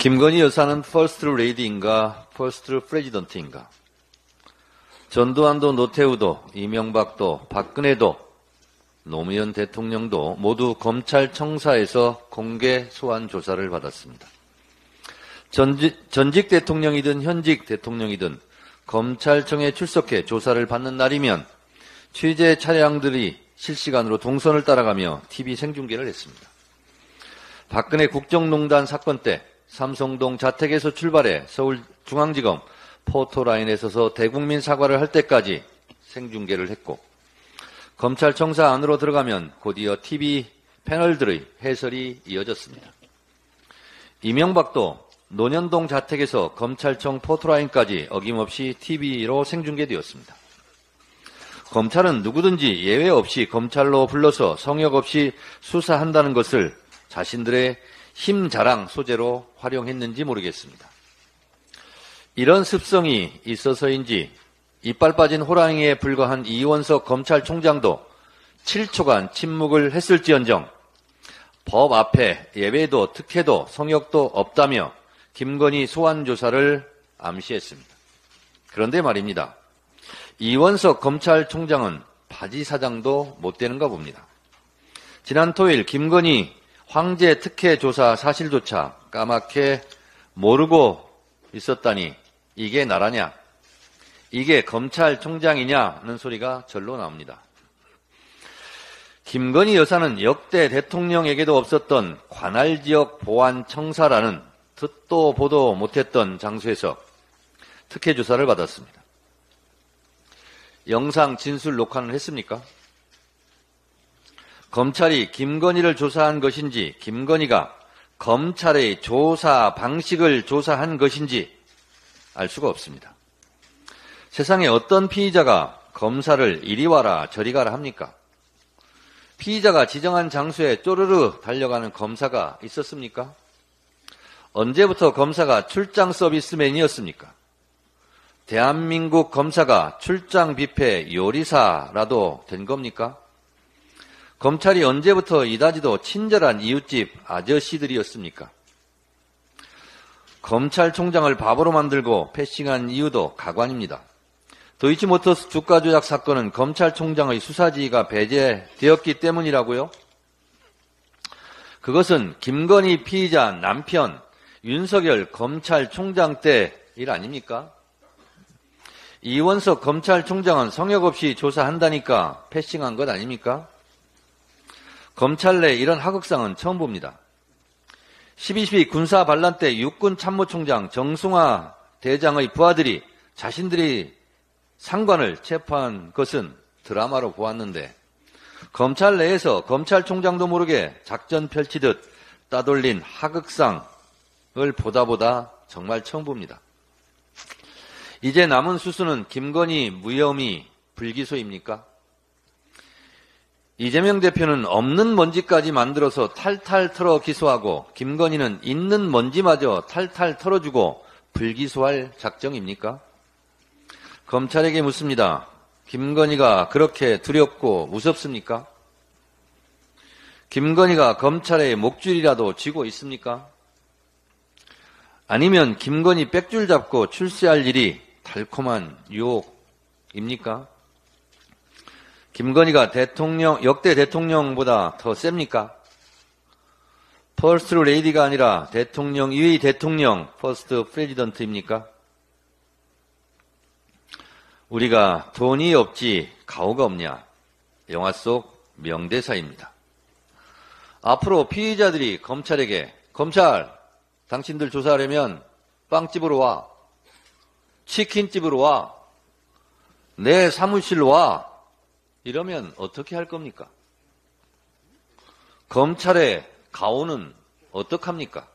김건희 여사는 퍼스트 레이디인가 퍼스트 프레지던트인가? 전두환도 노태우도 이명박도 박근혜도 노무현 대통령도 모두 검찰청사에서 공개 소환 조사를 받았습니다. 전직 대통령이든 현직 대통령이든 검찰청에 출석해 조사를 받는 날이면 취재 차량들이 실시간으로 동선을 따라가며 TV 생중계를 했습니다. 박근혜 국정농단 사건 때 삼성동 자택에서 출발해 서울중앙지검 포토라인에 서서 대국민 사과를 할 때까지 생중계를 했고, 검찰청사 안으로 들어가면 곧이어 TV 패널들의 해설이 이어졌습니다. 이명박도 논현동 자택에서 검찰청 포토라인까지 어김없이 TV로 생중계되었습니다. 검찰은 누구든지 예외 없이 검찰로 불러서 성역 없이 수사한다는 것을 자신들의 힘 자랑 소재로 활용했는지 모르겠습니다. 이런 습성이 있어서인지 이빨 빠진 호랑이에 불과한 이원석 검찰총장도 7초간 침묵을 했을지언정 법 앞에 예외도 특혜도 성역도 없다며 김건희 소환 조사를 암시했습니다. 그런데 말입니다. 이원석 검찰총장은 바지 사장도 못 되는가 봅니다. 지난 토요일 김건희 황제 특혜 조사 사실조차 까맣게 모르고 있었다니 이게 나라냐? 이게 검찰총장이냐는 소리가 절로 나옵니다. 김건희 여사는 역대 대통령에게도 없었던 관할지역 보안청사라는 듣도 보도 못했던 장소에서 특혜 조사를 받았습니다. 영상 진술 녹화는 했습니까? 검찰이 김건희를 조사한 것인지 김건희가 검찰의 조사 방식을 조사한 것인지 알 수가 없습니다. 세상에 어떤 피의자가 검사를 이리 와라 저리 가라 합니까? 피의자가 지정한 장소에 쪼르르 달려가는 검사가 있었습니까? 언제부터 검사가 출장 서비스맨이었습니까? 대한민국 검사가 출장 뷔페 요리사라도 된 겁니까? 검찰이 언제부터 이다지도 친절한 이웃집 아저씨들이었습니까? 검찰총장을 바보로 만들고 패싱한 이유도 가관입니다. 도이치모터스 주가 조작 사건은 검찰총장의 수사지휘가 배제되었기 때문이라고요? 그것은 김건희 피의자 남편 윤석열 검찰총장 때 일 아닙니까? 이원석 검찰총장은 성역 없이 조사한다니까 패싱한 것 아닙니까? 검찰 내 이런 하극상은 처음 봅니다. 12.12 군사 반란 때 육군 참모총장 정승화 대장의 부하들이 자신들이 상관을 체포한 것은 드라마로 보았는데 검찰 내에서 검찰총장도 모르게 작전 펼치듯 따돌린 하극상을 보다 정말 처음 봅니다. 이제 남은 수수는 김건희 무혐의 불기소입니까? 이재명 대표는 없는 먼지까지 만들어서 탈탈 털어 기소하고 김건희는 있는 먼지마저 탈탈 털어주고 불기소할 작정입니까? 검찰에게 묻습니다. 김건희가 그렇게 두렵고 무섭습니까? 김건희가 검찰의 목줄이라도 쥐고 있습니까? 아니면 김건희 빽줄 잡고 출세할 일이 달콤한 유혹입니까? 김건희가 역대 대통령보다 더 셉니까? 퍼스트 레이디가 아니라 대통령 이의 대통령 퍼스트 프레지던트입니까? 우리가 돈이 없지 가오가 없냐? 영화 속 명대사입니다. 앞으로 피의자들이 검찰에게 검찰 당신들 조사하려면 빵집으로 와, 치킨집으로 와, 내 사무실로 와 이러면 어떻게 할 겁니까? 검찰의 가오는 어떡합니까?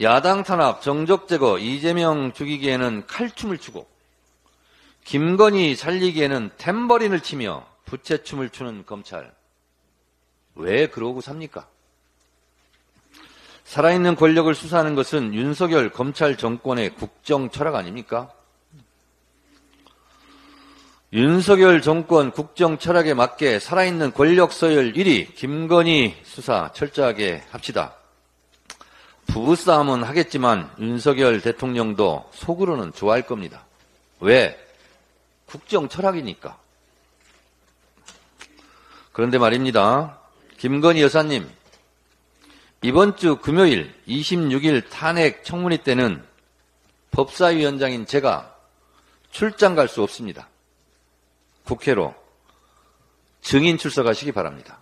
야당 탄압, 정적 제거, 이재명 죽이기에는 칼춤을 추고 김건희 살리기에는 탬버린을 치며 부채춤을 추는 검찰. 왜 그러고 삽니까? 살아있는 권력을 수사하는 것은 윤석열 검찰 정권의 국정 철학 아닙니까? 윤석열 정권 국정 철학에 맞게 살아있는 권력 서열 1위 김건희 수사 철저하게 합시다. 부부싸움은 하겠지만 윤석열 대통령도 속으로는 좋아할 겁니다. 왜? 국정 철학이니까. 그런데 말입니다. 김건희 여사님, 이번 주 금요일 26일 탄핵 청문회 때는 법사위원장인 제가 출장 갈 수 없습니다. 국회로 증인 출석하시기 바랍니다.